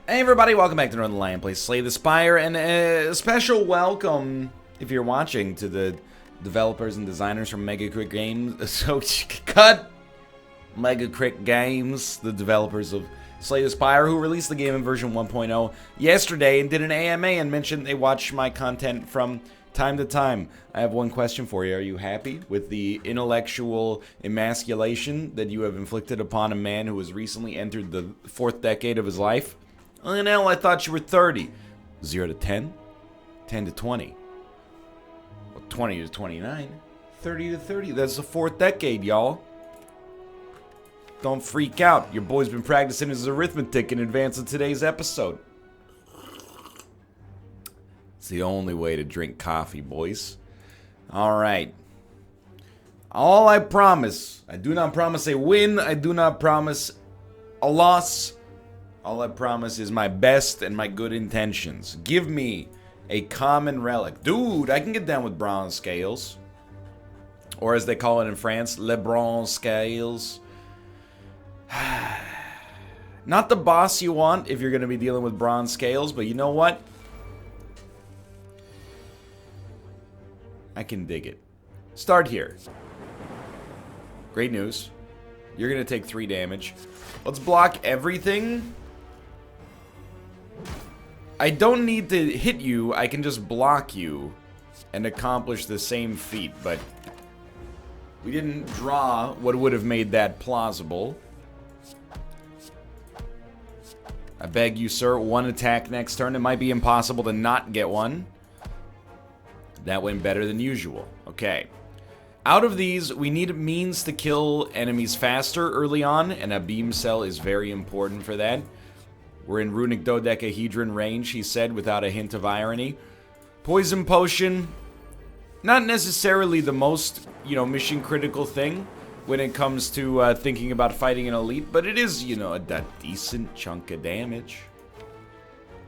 Hey everybody, welcome back to Northernlion plays Slay the Spire, and a special welcome, if you're watching, to the developers and designers from Mega Crit Games. So, cut! Mega Crit Games, the developers of Slay the Spire, who released the game in version 1.0 yesterday and did an AMA and mentioned they watch my content from time to time. I have one question for you. Are you happy with the intellectual emasculation that you have inflicted upon a man who has recently entered the 4th decade of his life? Oh, no, I thought you were 30. 0 to 10? 10 to 20. Well, 20 to 29. 30 to 30. That's the 4th decade, y'all. Don't freak out. Your boy's been practicing his arithmetic in advance of today's episode. It's the only way to drink coffee, boys. Alright. All I promise, I do not promise a win. I do not promise a loss. All I promise is my best and my good intentions. Give me a common relic. Dude, I can get down with bronze scales. Or as they call it in France, le bronze scales. Not the boss you want if you're going to be dealing with bronze scales, but you know what? I can dig it. Start here. Great news. You're going to take 3 damage. Let's block everything. I don't need to hit you, I can just block you and accomplish the same feat, but we didn't draw what would have made that plausible. I beg you, sir, 1 attack next turn. It might be impossible to not get one. That went better than usual. Okay. Out of these, we need means to kill enemies faster early on, and a beam cell is very important for that. We're in runic dodecahedron range, he said, without a hint of irony. Poison potion, not necessarily the most, mission critical thing when it comes to thinking about fighting an elite, but it is, a decent chunk of damage.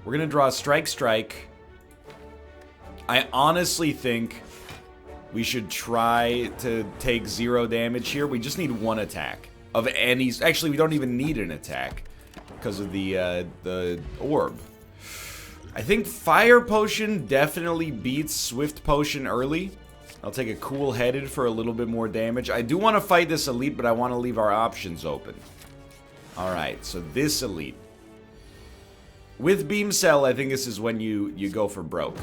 We're gonna draw Strike. I honestly think we should try to take 0 damage here. We just need 1 attack of any. Actually, we don't even need an attack because of the orb. I think Fire Potion definitely beats Swift Potion early. I'll take a Cool Headed for a little bit more damage. I do want to fight this elite, but I want to leave our options open. Alright, so this elite. With Beam Cell, I think this is when you go for broke.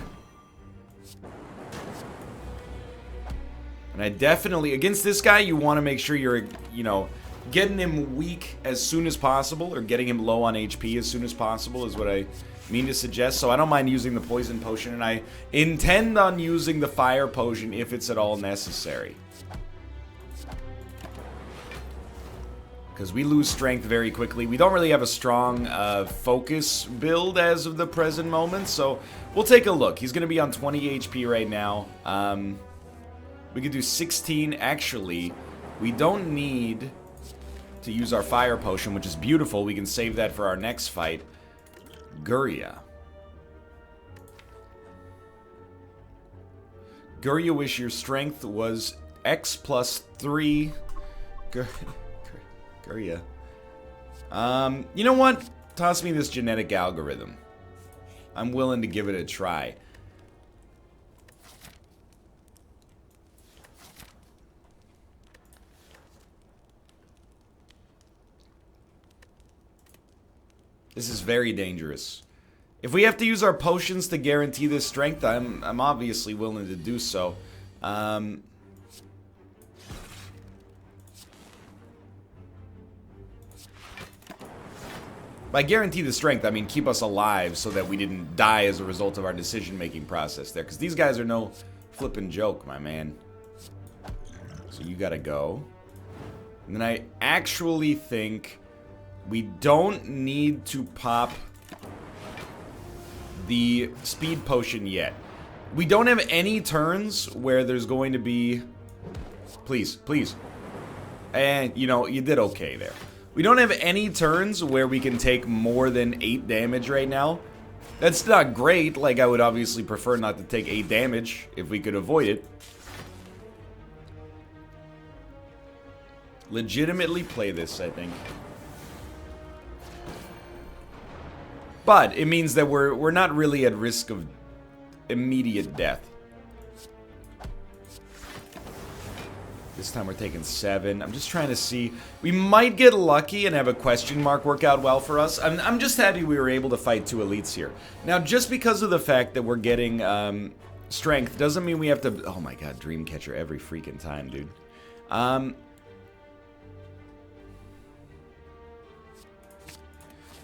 And I definitely, against this guy, you want to make sure you're, getting him weak as soon as possible, or getting him low on HP as soon as possible is what I mean to suggest. So I don't mind using the Poison Potion, and I intend on using the Fire Potion if it's at all necessary. Because we lose strength very quickly. We don't really have a strong focus build as of the present moment, so we'll take a look. He's going to be on 20 HP right now. We could do 16. Actually, we don't need to use our Fire Potion, which is beautiful. We can save that for our next fight. Guria. Guria, wish your strength was X plus 3. Guria. You know what? Toss me this genetic algorithm. I'm willing to give it a try. This is very dangerous. If we have to use our potions to guarantee this strength, I'm obviously willing to do so. By guarantee the strength, I mean keep us alive so that we didn't die as a result of our decision-making process there. Because these guys are no flippin' joke, my man. So you gotta go. And then I actually think we don't need to pop the speed potion yet. We don't have any turns where there's going to be... Please. And, you did okay there. We don't have any turns where we can take more than 8 damage right now. That's not great. Like, I would obviously prefer not to take 8 damage if we could avoid it. Legitimately play this, I think. But it means that we're not really at risk of immediate death. This time we're taking 7. I'm just trying to see. We might get lucky and have a question mark work out well for us. I'm just happy we were able to fight 2 elites here. Now, just because of the fact that we're getting strength doesn't mean we have to... Oh my god, Dreamcatcher every freaking time, dude.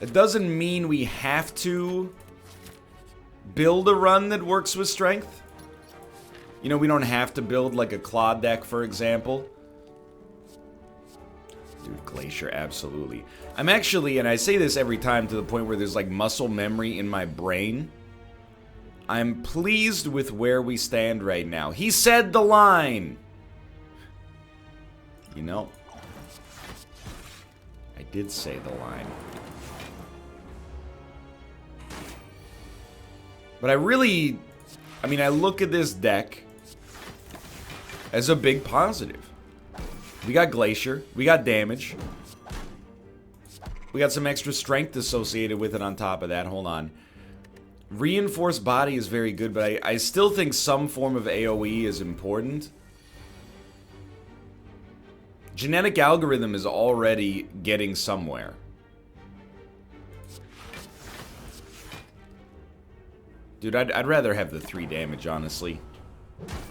It doesn't mean we have to build a run that works with strength. You know, we don't have to build like a Claw deck, for example. Dude, Glacier, absolutely. I'm actually, and I say this every time to the point where there's like muscle memory in my brain. I'm pleased with where we stand right now. He said the line! You know, I did say the line. But I mean, I look at this deck as a big positive. We got Glacier, we got damage. We got some extra strength associated with it on top of that. Hold on. Reinforced body is very good, but I still think some form of AoE is important. Genetic algorithm is already getting somewhere. Dude, I'd rather have the 3 damage, honestly.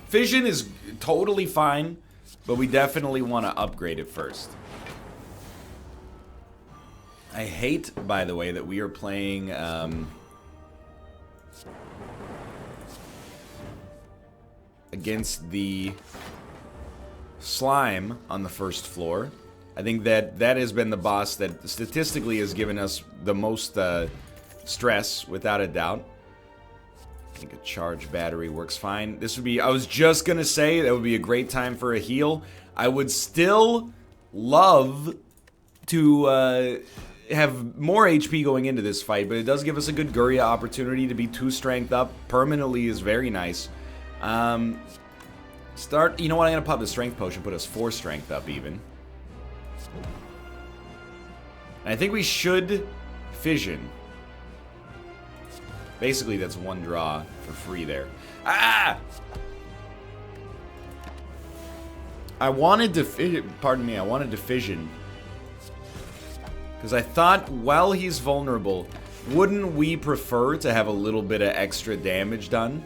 Fission is totally fine, but we definitely want to upgrade it first. I hate, by the way, that we are playing... against the slime on the first floor. I think that has been the boss that statistically has given us the most stress, without a doubt. I think a charge battery works fine. This would be, I was just gonna say, that would be a great time for a heal. I would still love to have more HP going into this fight, but it does give us a good Guria opportunity to be 2 strength up. Permanently is very nice. You know what, I'm gonna pop the strength potion, put us 4 strength up even. And I think we should fission. Basically, that's 1 draw for free there. Ah! I wanted to fission. Because I thought, while he's vulnerable, wouldn't we prefer to have a little bit of extra damage done?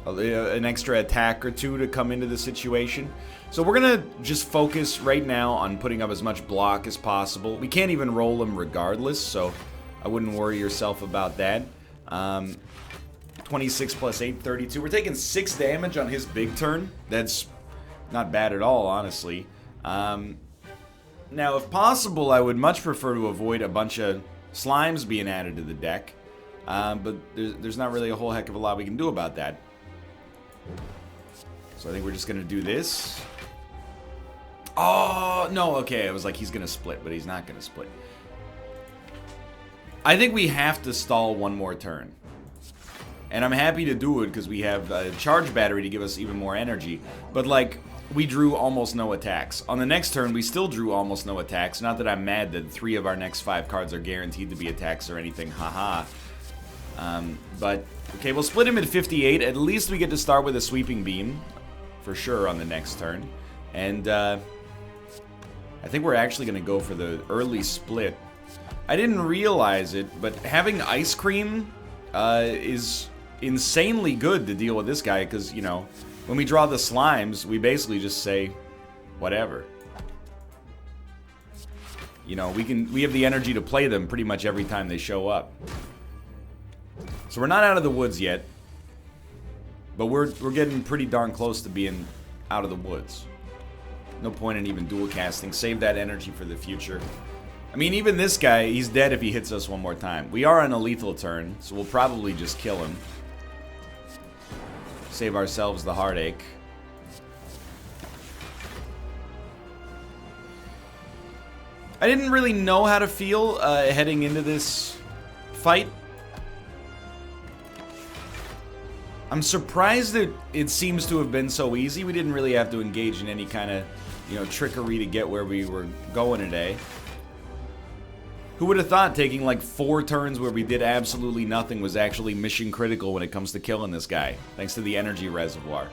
An extra attack or 2 to come into the situation. So we're gonna just focus right now on putting up as much block as possible. We can't even roll him regardless, so I wouldn't worry yourself about that. 26 plus 8, 32. We're taking 6 damage on his big turn. That's not bad at all, honestly. Now, if possible, I would much prefer to avoid a bunch of slimes being added to the deck. But there's not really a whole heck of a lot we can do about that. So I think we're just going to do this. Oh, no, okay. I was like, he's going to split, but he's not going to split. I think we have to stall 1 more turn. And I'm happy to do it because we have a charge battery to give us even more energy. But, like, we drew almost no attacks. On the next turn, we still drew almost no attacks. Not that I'm mad that 3 of our next 5 cards are guaranteed to be attacks or anything. Haha. But, okay, we'll split him at 58. At least we get to start with a sweeping beam. For sure on the next turn. And, I think we're actually going to go for the early split. I didn't realize it, but having Ice Cream is insanely good to deal with this guy, because, you know, when we draw the slimes, we basically just say, whatever. You know, we have the energy to play them pretty much every time they show up. So we're not out of the woods yet, but we're getting pretty darn close to being out of the woods. No point in even dual casting. Save that energy for the future. I mean, even this guy, he's dead if he hits us 1 more time. We are on a lethal turn, so we'll probably just kill him. Save ourselves the heartache. I didn't really know how to feel heading into this fight. I'm surprised that it seems to have been so easy. We didn't really have to engage in any kind of, you know, trickery to get where we were going today. Who would have thought taking like 4 turns where we did absolutely nothing was actually mission critical when it comes to killing this guy, thanks to the energy reservoir.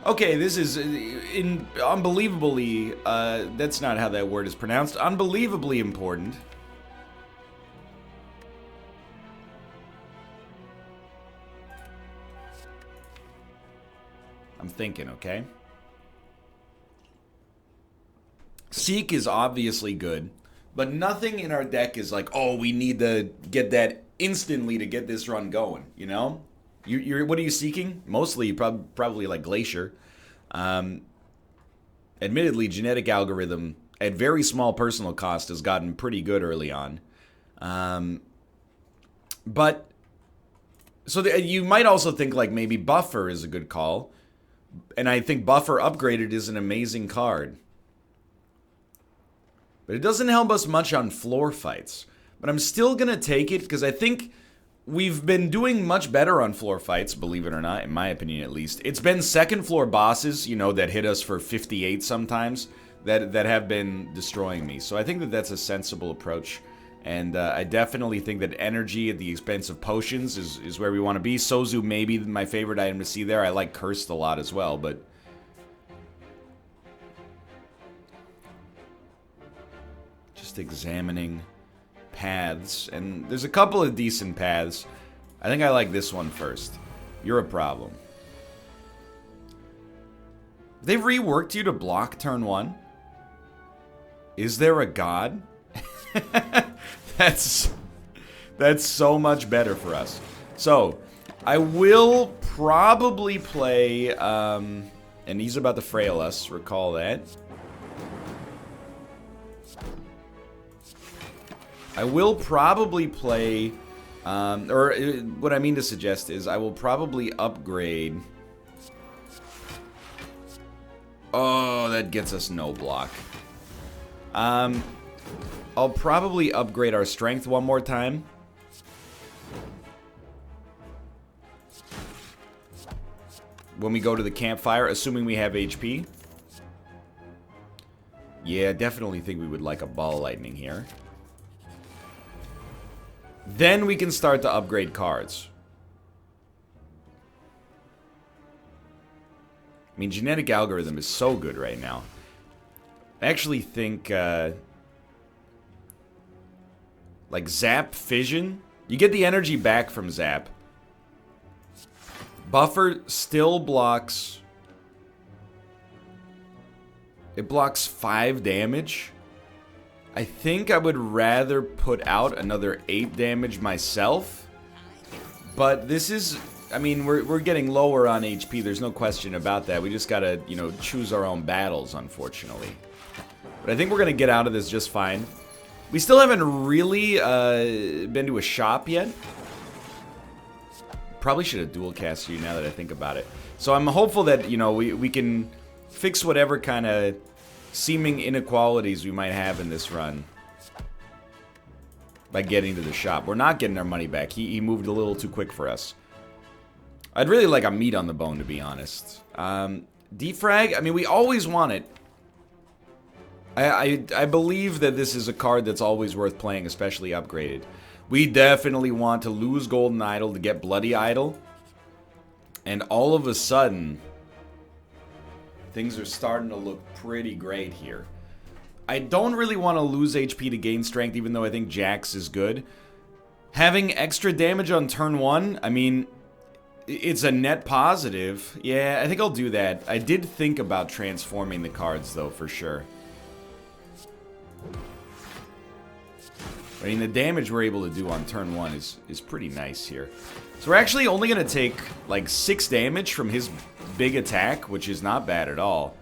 Okay, this is unbelievably, that's not how that word is pronounced, unbelievably important. I'm thinking, okay? Seek is obviously good, but nothing in our deck is like, oh, we need to get that instantly to get this run going, you know? You're what are you seeking? Mostly, probably like Glacier. Admittedly, genetic algorithm at very small personal cost has gotten pretty good early on. But so you might also think like maybe Buffer is a good call, and I think Buffer upgraded is an amazing card. But it doesn't help us much on floor fights. But I'm still going to take it because I think we've been doing much better on floor fights, believe it or not, in my opinion at least. It's been second floor bosses, you know, that hit us for 58 sometimes that have been destroying me. So I think that that's a sensible approach. And I definitely think that energy at the expense of potions is where we want to be. Sozu may be my favorite item to see there. I like Cursed a lot as well, but... just examining paths, and there's a couple of decent paths. I think I like this one first. You're a problem. They've reworked you to block turn 1? Is there a god? That's so much better for us. So, I will probably play, and he's about to frail us, recall that. I will probably play, or what I mean to suggest is I will probably upgrade. Oh, that gets us no block. I'll probably upgrade our strength one more time. When we go to the campfire, assuming we have HP. Yeah, I definitely think we would like a ball lightning here. Then we can start to upgrade cards. I mean, genetic algorithm is so good right now. I actually think, like Zap Fission, you get the energy back from Zap. Buffer still blocks. It blocks 5 damage. I think I would rather put out another 8 damage myself. But this is, I mean, we're getting lower on HP. There's no question about that. We just gotta, you know, choose our own battles, unfortunately. But I think we're gonna get out of this just fine. We still haven't really been to a shop yet. Probably should have dual cast you now that I think about it. So I'm hopeful that, you know, we can fix whatever kind of seeming inequalities we might have in this run by getting to the shop. We're not getting our money back. He moved a little too quick for us. I'd really like a meat on the bone, to be honest. Defrag, I mean, we always want it. I believe that this is a card that's always worth playing, especially upgraded. We definitely want to lose Golden Idol to get Bloody Idol. And all of a sudden, things are starting to look pretty great here. I don't really want to lose HP to gain strength, even though I think Jax is good. Having extra damage on turn 1, I mean, it's a net positive. Yeah, I think I'll do that. I did think about transforming the cards, though, for sure. I mean, the damage we're able to do on turn 1 is pretty nice here. So we're actually only going to take, like, 6 damage from his big attack, which is not bad at all.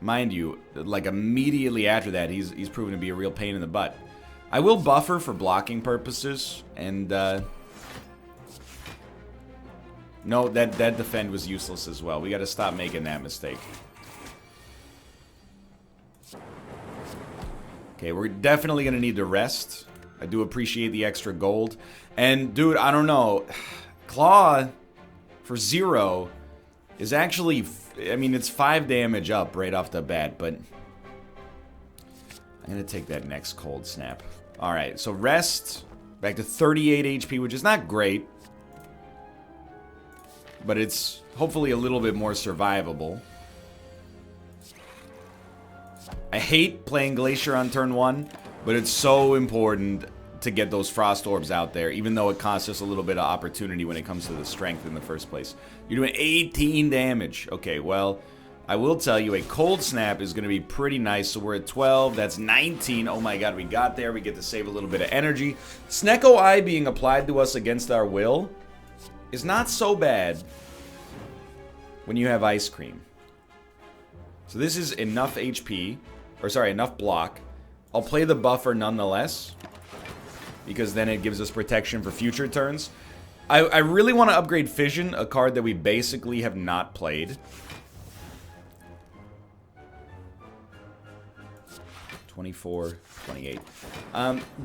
Mind you, like, immediately after that, he's proven to be a real pain in the butt. I will buffer for blocking purposes, and, no, that defend was useless as well. We got to stop making that mistake. Okay, we're definitely going to need to rest. I do appreciate the extra gold. And, dude, I don't know. Claw for 0 is actually, I mean, it's 5 damage up right off the bat, but I'm going to take that next cold snap. Alright, so rest. Back to 38 HP, which is not great. But it's hopefully a little bit more survivable. I hate playing Glacier on turn 1, but it's so important to get those Frost Orbs out there, even though it costs us a little bit of opportunity when it comes to the strength in the first place. You're doing 18 damage. Okay, well, I will tell you, a Cold Snap is going to be pretty nice. So we're at 12. That's 19. Oh my god, we got there. We get to save a little bit of energy. Snecko Eye being applied to us against our will is not so bad when you have Ice Cream. So this is enough HP, or sorry, enough block. I'll play the buffer nonetheless, because then it gives us protection for future turns. I really want to upgrade Fission, a card that we basically have not played. 24, 28.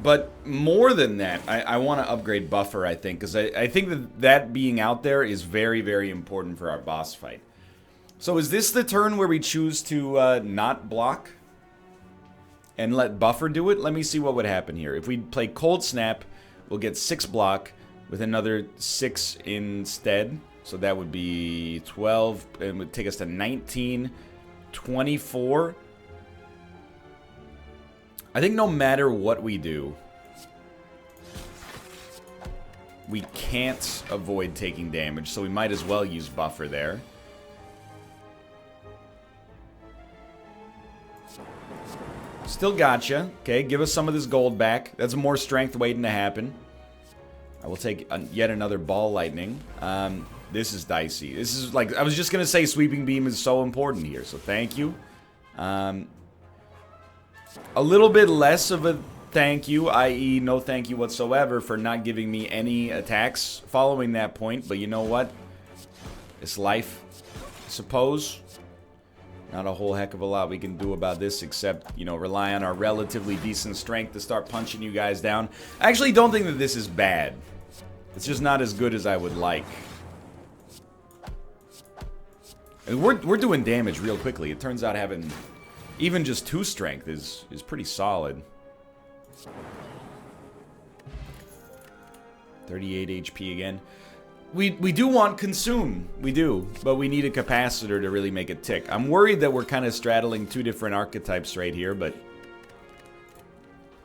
But more than that, I want to upgrade Buffer, I think, because I think that being out there is very, very important for our boss fight. So is this the turn where we choose to not block and let Buffer do it? Let me see what would happen here. If we play Cold Snap, we'll get 6 block with another 6 instead. So that would be 12, and it would take us to 19, 24. I think no matter what we do, we can't avoid taking damage, so we might as well use Buffer there. Still gotcha. Okay, give us some of this gold back. That's more strength waiting to happen. I will take yet another Ball Lightning. This is dicey. This is like, I was just going to say Sweeping Beam is so important here, so thank you. A little bit less of a thank you, i.e. no thank you whatsoever for not giving me any attacks following that point. But you know what? It's life, I suppose. Not a whole heck of a lot we can do about this except, you know, rely on our relatively decent strength to start punching you guys down. I actually don't think that this is bad. It's just not as good as I would like. And we're doing damage real quickly. It turns out having even just 2 strength is pretty solid. 38 HP again. We do want Consume. We do. But we need a Capacitor to really make it tick. I'm worried that we're kind of straddling 2 different archetypes right here, but...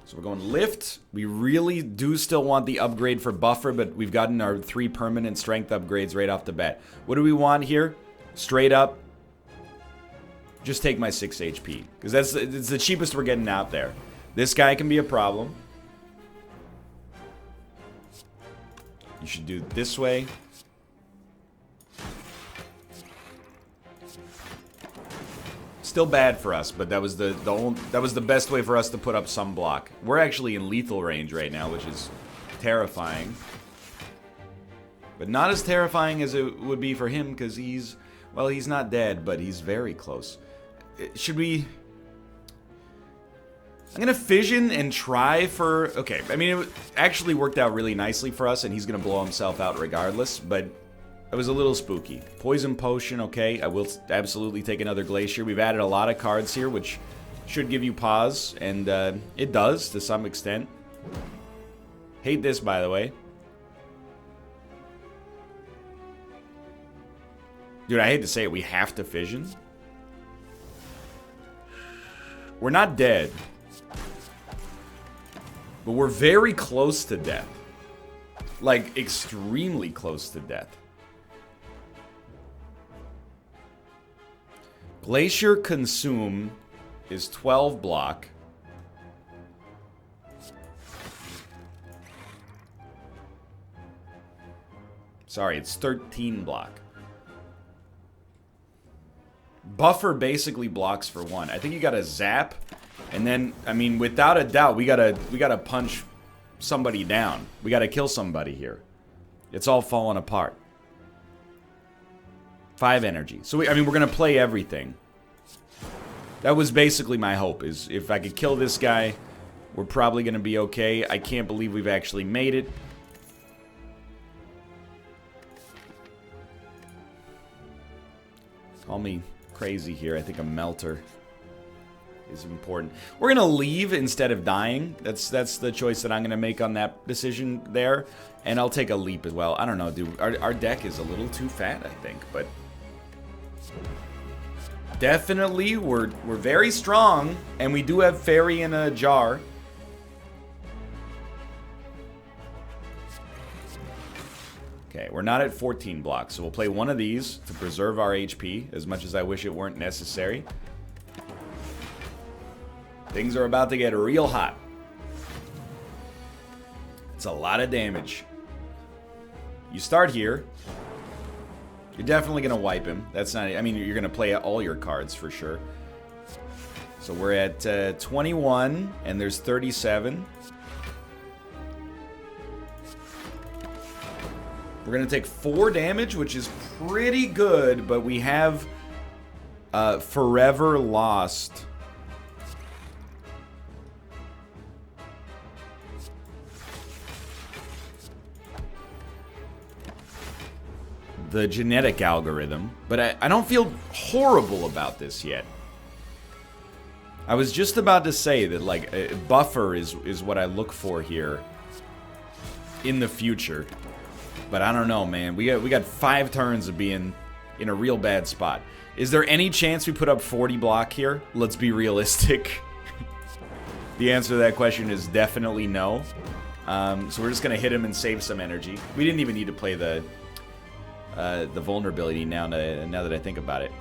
So we're going Lift. We really do still want the upgrade for Buffer, but we've gotten our 3 permanent strength upgrades right off the bat. What do we want here? Straight up. Just take my 6 HP. Because it's the cheapest we're getting out there. This guy can be a problem. You should do it this way. Still bad for us, but that was the best way for us to put up some block. We're actually in lethal range right now, which is terrifying. But not as terrifying as it would be for him, because he's not dead, but he's very close. Should we... I'm going to Fission and try for... Okay, I mean, it actually worked out really nicely for us, and he's going to blow himself out regardless, but it was a little spooky. Poison Potion, okay. I will absolutely take another Glacier. We've added a lot of cards here, which should give you pause, and it does to some extent. Hate this, by the way. Dude, I hate to say it, we have to Fission. We're not dead. But we're very close to death. Like, extremely close to death. Glacier Consume is 12 block. Sorry, it's 13 block. Buffer basically blocks for 1. I think you gotta zap, and then, I mean, without a doubt, we gotta punch somebody down. We gotta kill somebody here. It's all falling apart. 5 energy. So, I mean, we're gonna play everything. That was basically my hope, is if I could kill this guy, we're probably gonna be okay. I can't believe we've actually made it. Call me crazy here. I think a Melter is important. We're gonna leave instead of dying. That's the choice that I'm gonna make on that decision there. And I'll take a leap as well. I don't know, dude. Our deck is a little too fat, I think, but definitely we're very strong, and we do have Fairy in a jar. Okay, we're not at 14 blocks, so we'll play one of these to preserve our HP, as much as I wish it weren't necessary. Things are about to get real hot. It's a lot of damage. You start here. You're definitely going to wipe him. That's not... I mean, you're going to play all your cards for sure. So we're at 21, and there's 37. We're going to take 4 damage, which is pretty good, but we have Forever Lost. The genetic algorithm, but I don't feel horrible about this yet. I was just about to say that, like, buffer is what I look for here in the future. But I don't know, man. We got 5 turns of being in a real bad spot. Is there any chance we put up 40 block here? Let's be realistic. The answer to that question is definitely no. So we're just gonna hit him and save some energy. We didn't even need to play the vulnerability now that I think about it.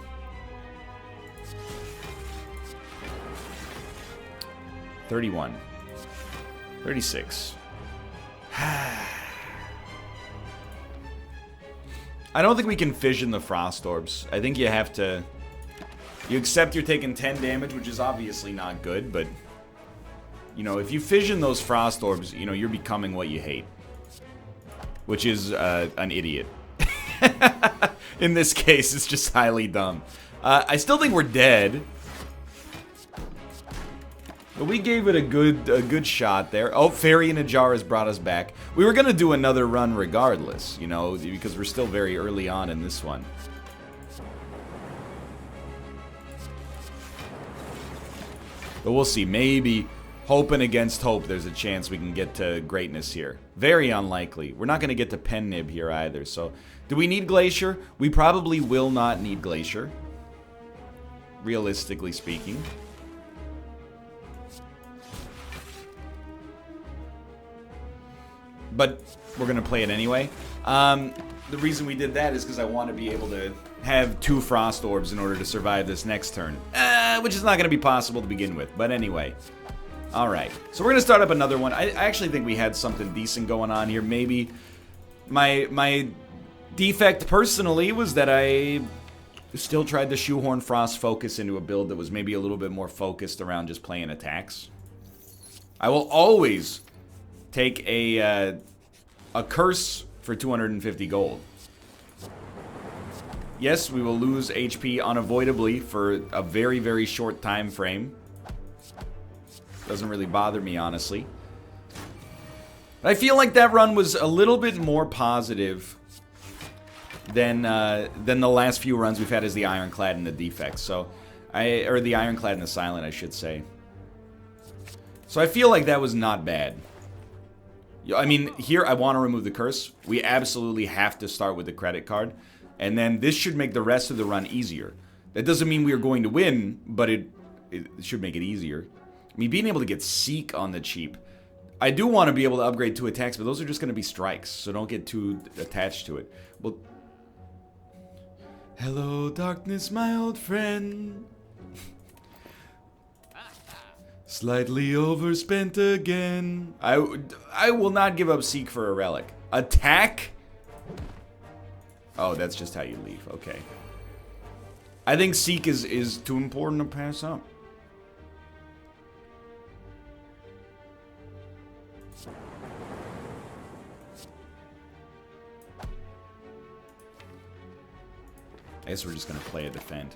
$31. $36. I don't think we can fission the Frost Orbs. I think you have to... You accept you're taking 10 damage, which is obviously not good, but... You know, if you fission those Frost Orbs, you know, you're becoming what you hate. Which is an idiot. In this case, it's just highly dumb. I still think we're dead. But we gave it a good shot there. Oh, Fairy in a Jar has brought us back. We were going to do another run regardless, you know, because we're still very early on in this one. But we'll see. Maybe, hoping against hope, there's a chance we can get to greatness here. Very unlikely. We're not going to get to Pen Nib here either, so... Do we need Glacier? We probably will not need Glacier. Realistically speaking. But we're going to play it anyway. The reason we did that is because I want to be able to have 2 Frost Orbs in order to survive this next turn. Which is not going to be possible to begin with. But anyway. Alright. So we're going to start up another one. I actually think we had something decent going on here. Maybe my defect personally was that I still tried to shoehorn Frost Focus into a build that was maybe a little bit more focused around just playing attacks. I will always take a curse for 250 gold. Yes, we will lose HP unavoidably for a very, very short time frame. Doesn't really bother me, honestly. But I feel like that run was a little bit more positive than the last few runs we've had as the Ironclad and the Defects. So, or the Ironclad and the Silent, I should say. So I feel like that was not bad. I mean, here I want to remove the curse. We absolutely have to start with the credit card. And then this should make the rest of the run easier. That doesn't mean we are going to win, but it should make it easier. I mean, being able to get Seek on the cheap. I do want to be able to upgrade 2 attacks, but those are just going to be strikes, so don't get too attached to it. Well, hello, darkness, my old friend. Slightly overspent again. I will not give up Seek for a relic. Attack? Oh, that's just how you leave. Okay. I think Seek is too important to pass up. I guess we're just going to play a defend.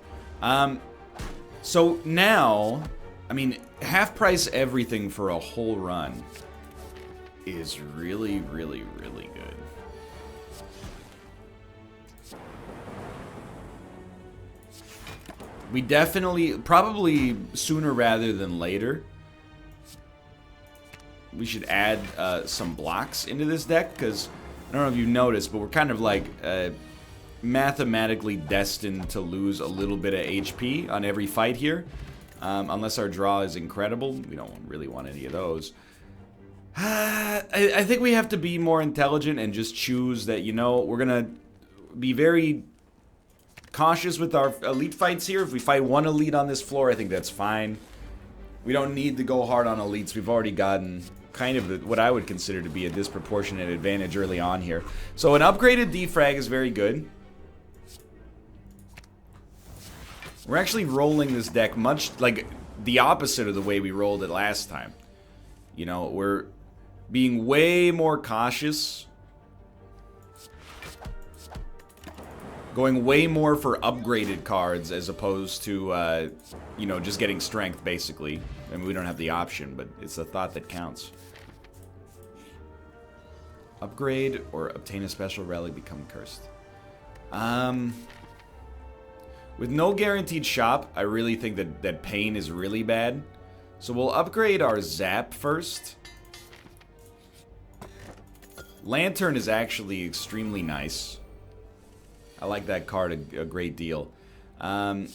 So now, I mean, half price everything for a whole run is really, really, really good. We definitely, probably sooner rather than later, we should add some blocks into this deck, because I don't know if you've noticed, but we're kind of like mathematically destined to lose a little bit of HP on every fight here. Unless our draw is incredible. We don't really want any of those. I think we have to be more intelligent and just choose that, you know, we're going to be very cautious with our elite fights here. If we fight one elite on this floor, I think that's fine. We don't need to go hard on elites. We've already gotten kind of what I would consider to be a disproportionate advantage early on here. So an upgraded defrag is very good. We're actually rolling this deck much like the opposite of the way we rolled it last time. You know, we're being way more cautious. Going way more for upgraded cards as opposed to, you know, just getting strength, basically. I mean, we don't have the option, but it's the thought that counts. Upgrade or obtain a special relic, become cursed. With no guaranteed shop, I really think that pain is really bad. So we'll upgrade our zap first. Lantern is actually extremely nice. I like that card a great deal. I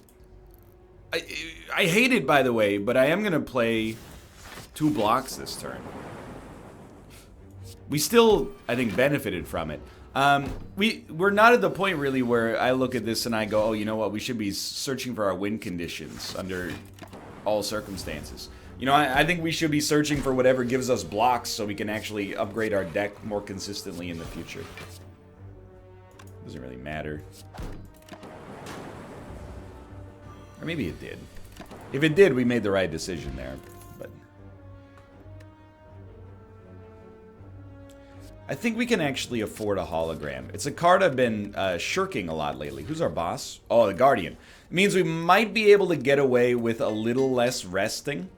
hate it, by the way, but I am going to play 2 blocks this turn. We still, I think, benefited from it. We're not at the point, really, where I look at this and I go, oh, you know what, we should be searching for our win conditions under all circumstances. You know, I think we should be searching for whatever gives us blocks so we can actually upgrade our deck more consistently in the future. Doesn't really matter. Or maybe it did. If it did, we made the right decision there. But I think we can actually afford a hologram. It's a card I've been shirking a lot lately. Who's our boss? Oh, the Guardian. It means we might be able to get away with a little less resting.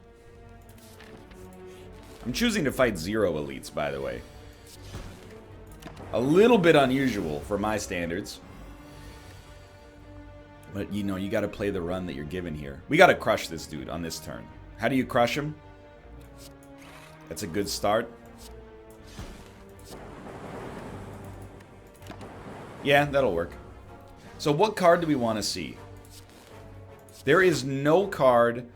I'm choosing to fight 0 elites, by the way. A little bit unusual for my standards. But, you know, you got to play the run that you're given here. We got to crush this dude on this turn. How do you crush him? That's a good start. Yeah, that'll work. So what card do we want to see? There is no card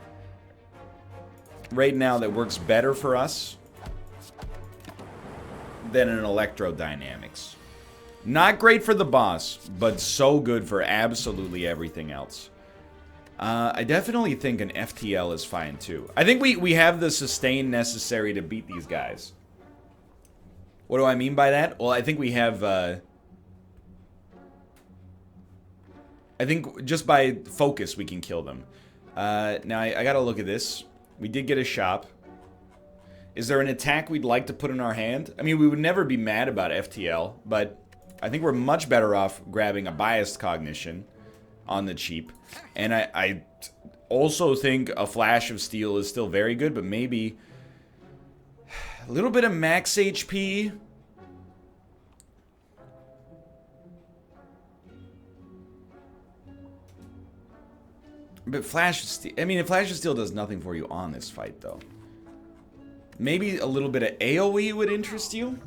right now that works better for us than an Electrodynamics. Not great for the boss, but so good for absolutely everything else. I definitely think an FTL is fine too. I think we have the sustain necessary to beat these guys. What do I mean by that? Well, I think we have... I think just by focus we can kill them. Now, I gotta look at this. We did get a shop. Is there an attack we'd like to put in our hand? I mean, we would never be mad about FTL, but I think we're much better off grabbing a biased cognition on the cheap. And I also think a flash of steel is still very good, but maybe a little bit of max HP. But flash of steel, I mean, if flash of steel does nothing for you on this fight, though. Maybe a little bit of AoE would interest you?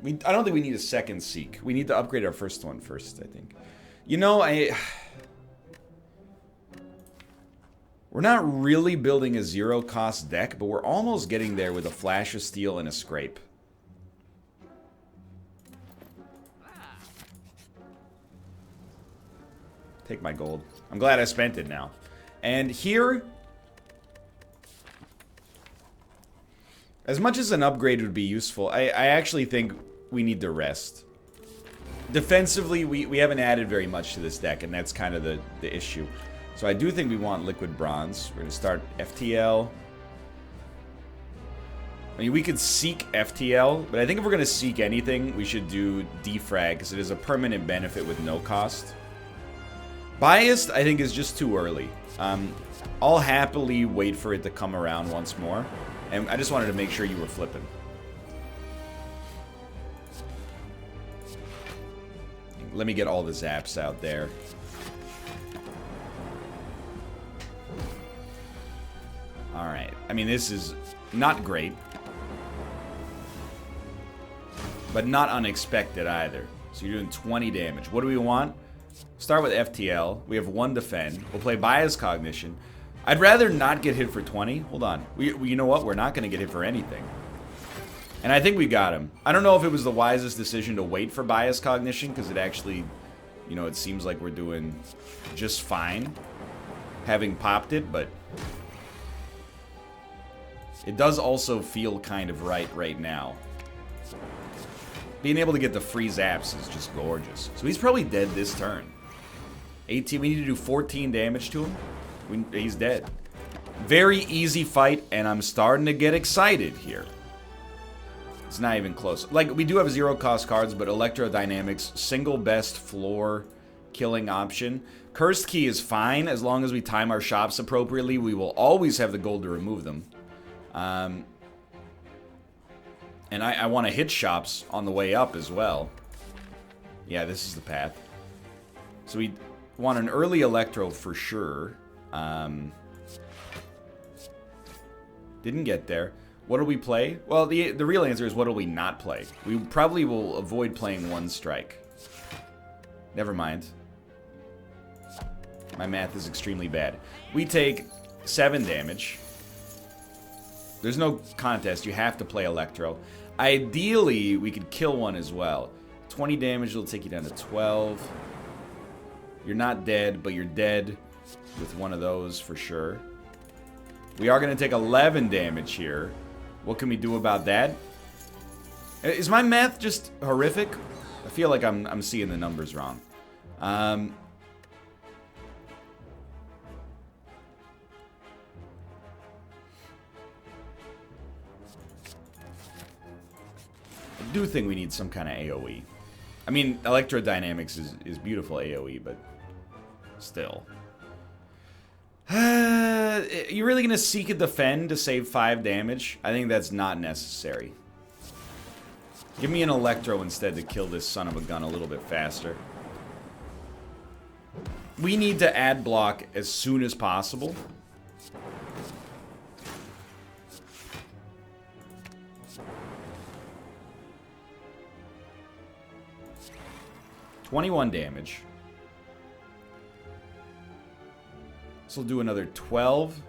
I don't think we need a second Seek. We need to upgrade our first one first, I think. You know, we're not really building a 0-cost deck, but we're almost getting there with a Flash of Steel and a Scrape. Take my gold. I'm glad I spent it now. And here, as much as an upgrade would be useful, I actually think we need to rest. Defensively, we haven't added very much to this deck, and that's kind of the issue. So I do think we want Liquid Bronze. We're going to start FTL. I mean, we could Seek FTL, but I think if we're going to Seek anything, we should do Defrag, because it is a permanent benefit with no cost. Biased, I think, is just too early. I'll happily wait for it to come around once more. And I just wanted to make sure you were flipping. Let me get all the zaps out there. Alright. I mean, this is not great. But not unexpected either. So you're doing 20 damage. What do we want? Start with FTL. We have 1 defend. We'll play Bias Cognition. I'd rather not get hit for 20. Hold on. You know what? We're not going to get hit for anything. And I think we got him. I don't know if it was the wisest decision to wait for Bias Cognition, because it actually, you know, it seems like we're doing just fine having popped it, but it does also feel kind of right now. Being able to get the free zaps is just gorgeous. So he's probably dead this turn. 18, we need to do 14 damage to him. He's dead. Very easy fight, and I'm starting to get excited here. It's not even close. Like, we do have 0-cost cards, but Electrodynamics, single best floor killing option. Cursed Key is fine as long as we time our shops appropriately. We will always have the gold to remove them. And I want to hit shops on the way up as well. Yeah, this is the path. So we want an early Electro for sure. Didn't get there. What do we play? Well, the real answer is what do we not play? We probably will avoid playing 1 strike. Never mind. My math is extremely bad. We take 7 damage. There's no contest. You have to play Electro. Ideally, we could kill one as well. 20 damage will take you down to 12. You're not dead, but you're dead with one of those for sure. We are going to take 11 damage here. What can we do about that? Is my math just horrific? I feel like I'm seeing the numbers wrong. I do think we need some kind of AoE. I mean, Electrodynamics is beautiful AoE, but still. You're really going to seek a defend to save 5 damage? I think that's not necessary. Give me an Electro instead to kill this son of a gun a little bit faster. We need to add block as soon as possible. $21 damage. So we'll do another 12.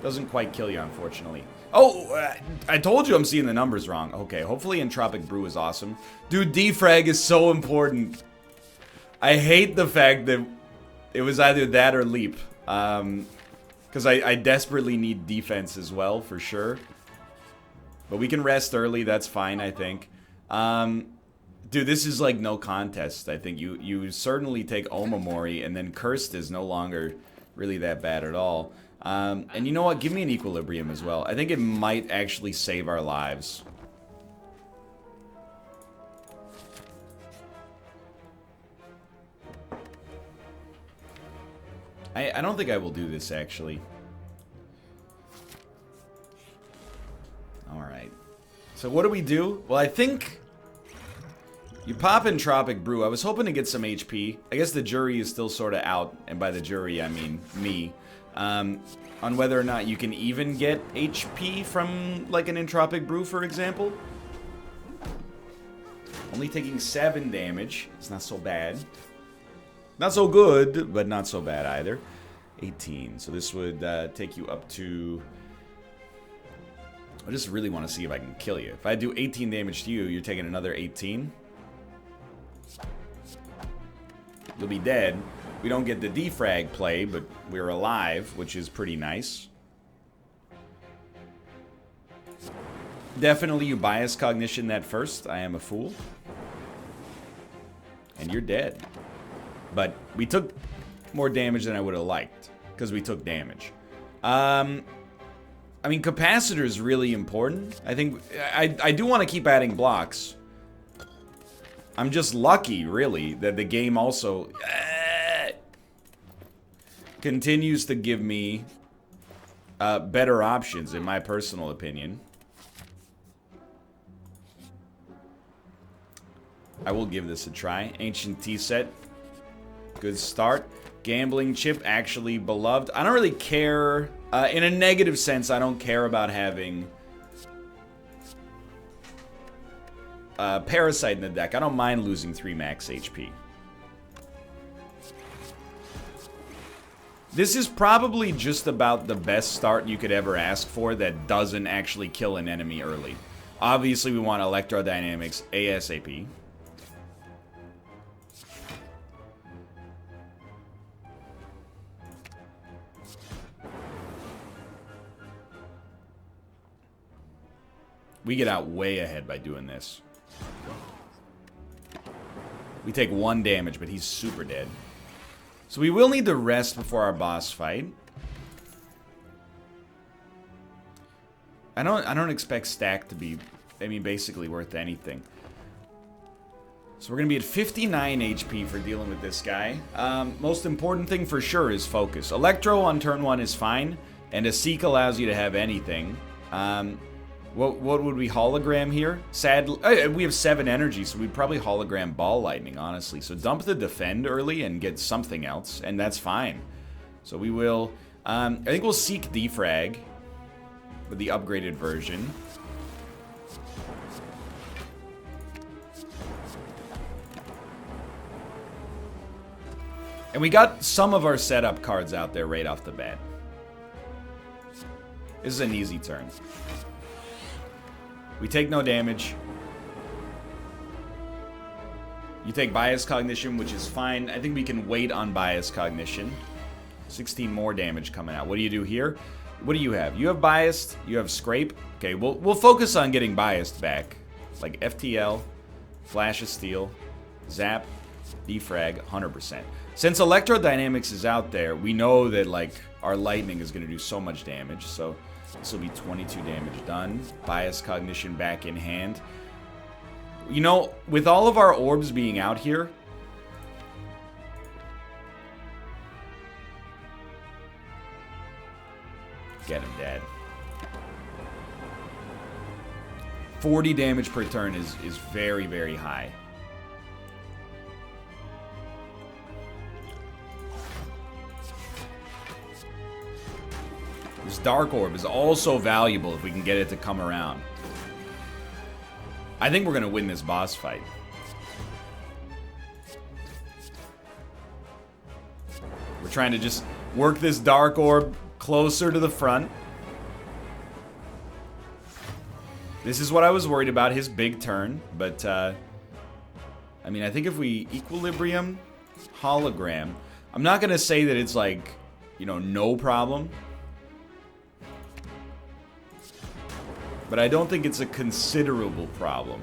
Doesn't quite kill you, unfortunately. Oh, I told you I'm seeing the numbers wrong. Okay, hopefully Entropic Brew is awesome. Dude, defrag is so important. I hate the fact that it was either that or leap. Because I desperately need defense as well, for sure. But we can rest early, that's fine, I think. Dude, this is like no contest, I think. You certainly take Omamori, and then Cursed is no longer really that bad at all. And you know what? Give me an Equilibrium as well. I think it might actually save our lives. I don't think I will do this, actually. Alright. So what do we do? Well, I think you pop Entropic Brew. I was hoping to get some HP. I guess the jury is still sort of out, and by the jury, I mean me. On whether or not you can even get HP from, like, an Entropic Brew, for example. Only taking 7 damage. It's not so bad. Not so good, but not so bad either. 18. So this would take you up to... I just really want to see if I can kill you. If I do 18 damage to you, you're taking another 18. You'll be dead. We don't get the defrag play, but we're alive, which is pretty nice. Definitely you bias cognition that first. I am a fool. And you're dead. But we took more damage than I would have liked, because we took damage. I mean, capacitor is really important. I think I do want to keep adding blocks. I'm just lucky, really, that the game also continues to give me better options, in my personal opinion. I will give this a try. Ancient tea set. Good start. Gambling chip, actually beloved. I don't really care. In a negative sense, I don't care about having Parasite in the deck. I don't mind losing 3 max HP. This is probably just about the best start you could ever ask for that doesn't actually kill an enemy early. Obviously, we want Electrodynamics ASAP. We get out way ahead by doing this. We take 1 damage, but he's super dead. So we will need to rest before our boss fight. I don't expect stack to be, I mean, basically worth anything. So we're going to be at 59 HP for dealing with this guy. Most important thing for sure is focus. Electro on turn 1 is fine, and a Seek allows you to have anything. What would we hologram here? Sadly, we have 7 energy, so we'd probably hologram Ball Lightning, honestly. So dump the defend early and get something else, and that's fine. So we will, I think we'll Seek Defrag with the upgraded version. And we got some of our setup cards out there right off the bat. This is an easy turn. We take no damage. You take Bias Cognition, which is fine. I think we can wait on Bias Cognition. 16 more damage coming out. What do you do here? What do you have? You have Biased. You have Scrape. Okay, we'll focus on getting Biased back. Like FTL, Flash of Steel, Zap, Defrag, 100%. Since Electrodynamics is out there, we know that like our Lightning is going to do so much damage. So this will be 22 damage done. Bias Cognition back in hand. You know, with all of our orbs being out here, get him, Dad. 40 damage per turn is very, very high. This Dark Orb is also valuable if we can get it to come around. I think we're going to win this boss fight. We're trying to just work this Dark Orb closer to the front. This is what I was worried about, his big turn. But, I mean, I think if we Equilibrium, Hologram, I'm not going to say that it's like, you know, no problem. But I don't think it's a considerable problem.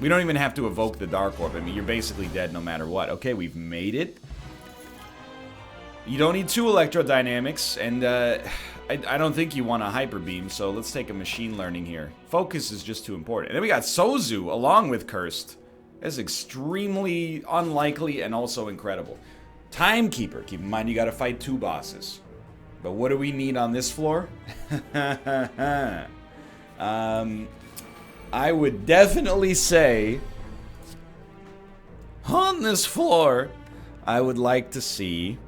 We don't even have to evoke the Dark Orb. I mean, you're basically dead no matter what. Okay, we've made it. You don't need 2 Electrodynamics, and I don't think you want a Hyper Beam, so let's take a Machine Learning here. Focus is just too important. And then we got Sozu along with Cursed. That's extremely unlikely and also incredible. Timekeeper. Keep in mind you gotta fight 2 bosses. But what do we need on this floor? I would definitely say on this floor, I would like to see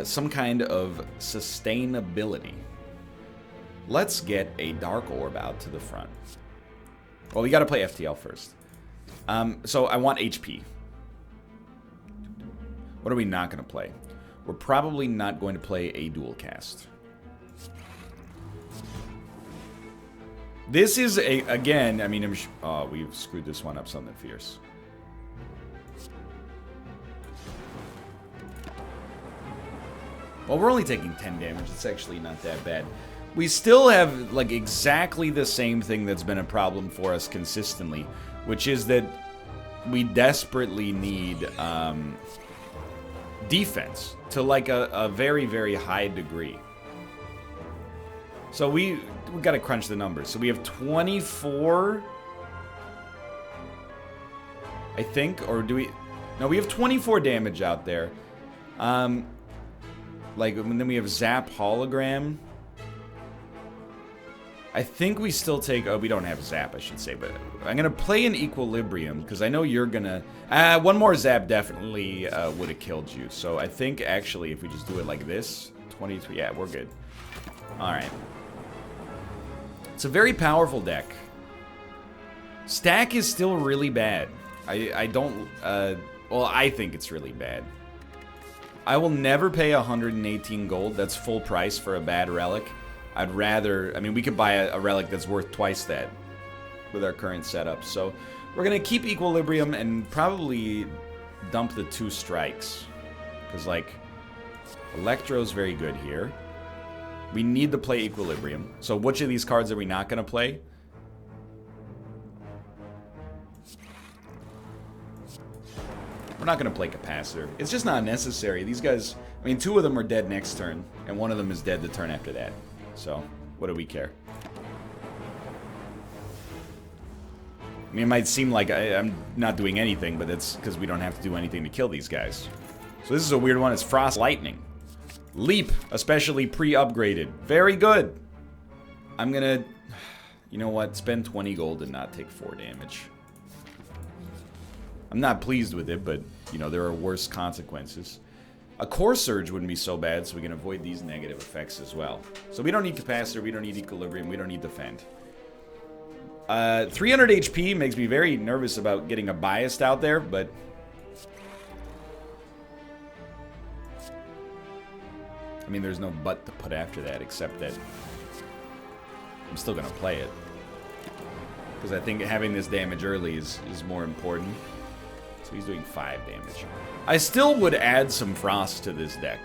some kind of sustainability. Let's get a Dark Orb out to the front. Well, we got to play FTL first. So I want HP. What are we not going to play? We're probably not going to play a dual cast. This is a, again, I mean, oh, we've screwed this one up something fierce. Well, we're only taking 10 damage. It's actually not that bad. We still have, like, exactly the same thing that's been a problem for us consistently, which is that we desperately need defense to, like, a very, very high degree. So we got to crunch the numbers. So we have 24, I think, or do we? No, we have 24 damage out there. Like, and then we have Zap Hologram. I think we still take... Oh, we don't have Zap, I should say. But I'm going to play in Equilibrium, because I know you're going to... one more Zap definitely would have killed you. So I think, actually, if we just do it like this... 23... Yeah, we're good. Alright. It's a very powerful deck. Stack is still really bad. I don't... well, I think it's really bad. I will never pay 118 gold. That's full price for a bad relic. I'd rather... I mean, we could buy a relic that's worth twice that with our current setup. So we're going to keep Equilibrium and probably dump the 2 strikes. Because, like, Electro's very good here. We need to play Equilibrium. So which of these cards are we not going to play? We're not going to play Capacitor. It's just not necessary. These guys... I mean, 2 of them are dead next turn. And 1 of them is dead the turn after that. So, what do we care? I mean, it might seem like I'm not doing anything, but it's because we don't have to do anything to kill these guys. So this is a weird one. It's Frost Lightning. Leap, especially pre-upgraded. Very good. I'm gonna... You know what? Spend 20 gold and not take 4 damage. I'm not pleased with it, but, you know, there are worse consequences. A Core Surge wouldn't be so bad, so we can avoid these negative effects as well. So we don't need Capacitor, we don't need Equilibrium, we don't need Defend. 300 HP makes me very nervous about getting a Biased out there, but... I mean, there's no but to put after that, except that I'm still going to play it. Because I think having this damage early is more important. So he's doing 5 damage. I still would add some Frost to this deck.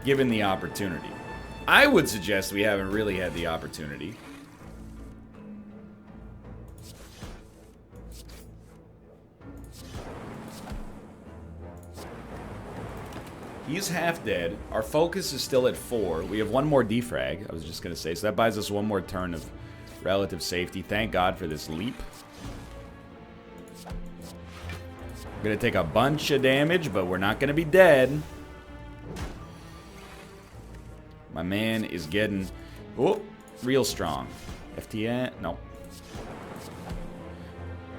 Given the opportunity. I would suggest we haven't really had the opportunity. He's half dead. Our focus is still at 4. We have 1 more defrag, I was just going to say. So that buys us 1 more turn of relative safety. Thank God for this leap. We're going to take a bunch of damage, but we're not going to be dead. My man is getting... Oh, real strong. FTN? No.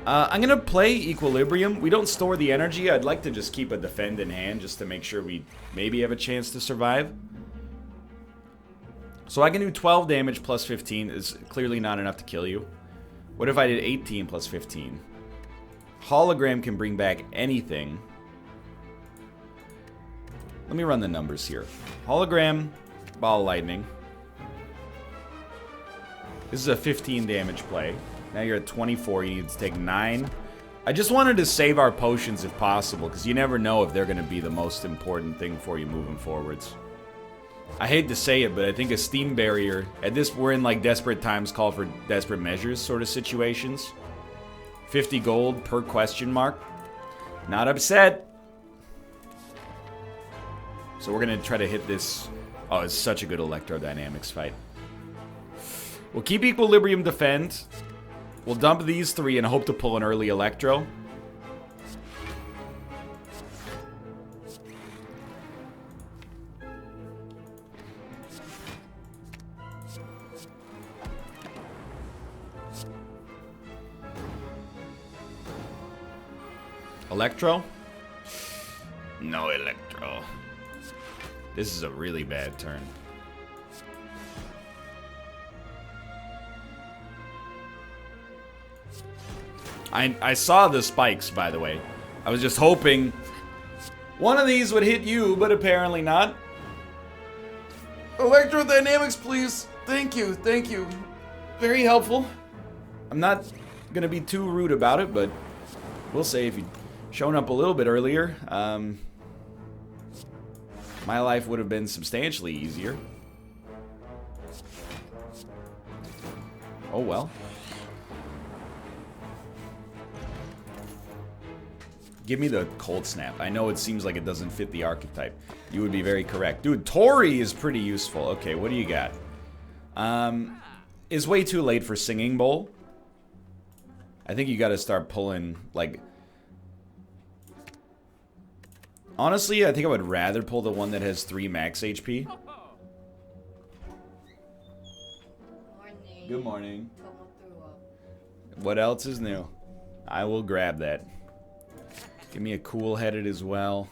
I'm going to play Equilibrium. We don't store the energy. I'd like to just keep a Defend in hand just to make sure we maybe have a chance to survive. So I can do 12 damage plus 15. Is clearly not enough to kill you. What if I did 18 plus 15? Hologram can bring back anything. Let me run the numbers here. Hologram, Ball Lightning. This is a 15 damage play. Now you're at 24, you need to take 9. I just wanted to save our potions if possible, because you never know if they're going to be the most important thing for you moving forwards. I hate to say it, but I think a Steam Barrier, at this, we're in like desperate times call for desperate measures sort of situations. 50 gold per question mark. Not upset. So we're going to try to hit this. Oh, it's such a good electrodynamics fight. We'll keep Equilibrium, Defend. We'll dump these 3 and hope to pull an early Electro. Electro? No Electro. This is a really bad turn. I saw the spikes, by the way. I was just hoping one of these would hit you, but apparently not. Electrodynamics, please. Thank you, thank you. Very helpful. I'm not gonna be too rude about it, but we'll say if you'd shown up a little bit earlier, my life would have been substantially easier. Oh well. Give me the Cold Snap. I know it seems like it doesn't fit the archetype. You would be very correct. Dude, Tori is pretty useful. Okay, what do you got? It's way too late for Singing Bowl. I think you gotta start pulling, like... Honestly, I think I would rather pull the one that has 3 max HP. Good morning. What else is new? I will grab that. Give me a cool-headed as well.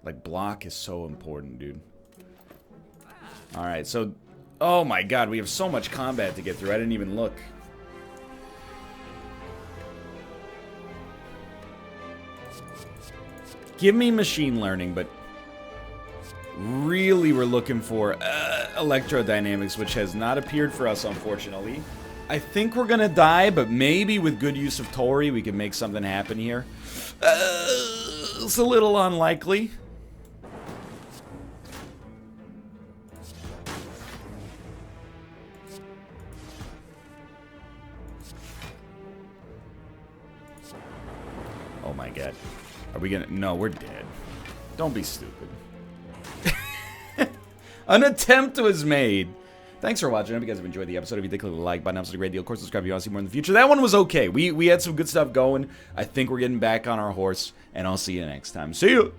Like, block is so important, dude. Alright, so... Oh my god, we have so much combat to get through. I didn't even look. Give me machine learning, but... Really, we're looking for electrodynamics, which has not appeared for us, unfortunately. I think we're gonna die, but maybe with good use of Tori, we can make something happen here. It's a little unlikely. Oh my god. Are we gonna... No, we're dead. Don't be stupid. An attempt was made. Thanks for watching. I hope you guys have enjoyed the episode. If you did, click the like button. It's a great deal. Of course, subscribe if you want to see more in the future. That one was okay. We had some good stuff going. I think we're getting back on our horse, and I'll see you next time. See you!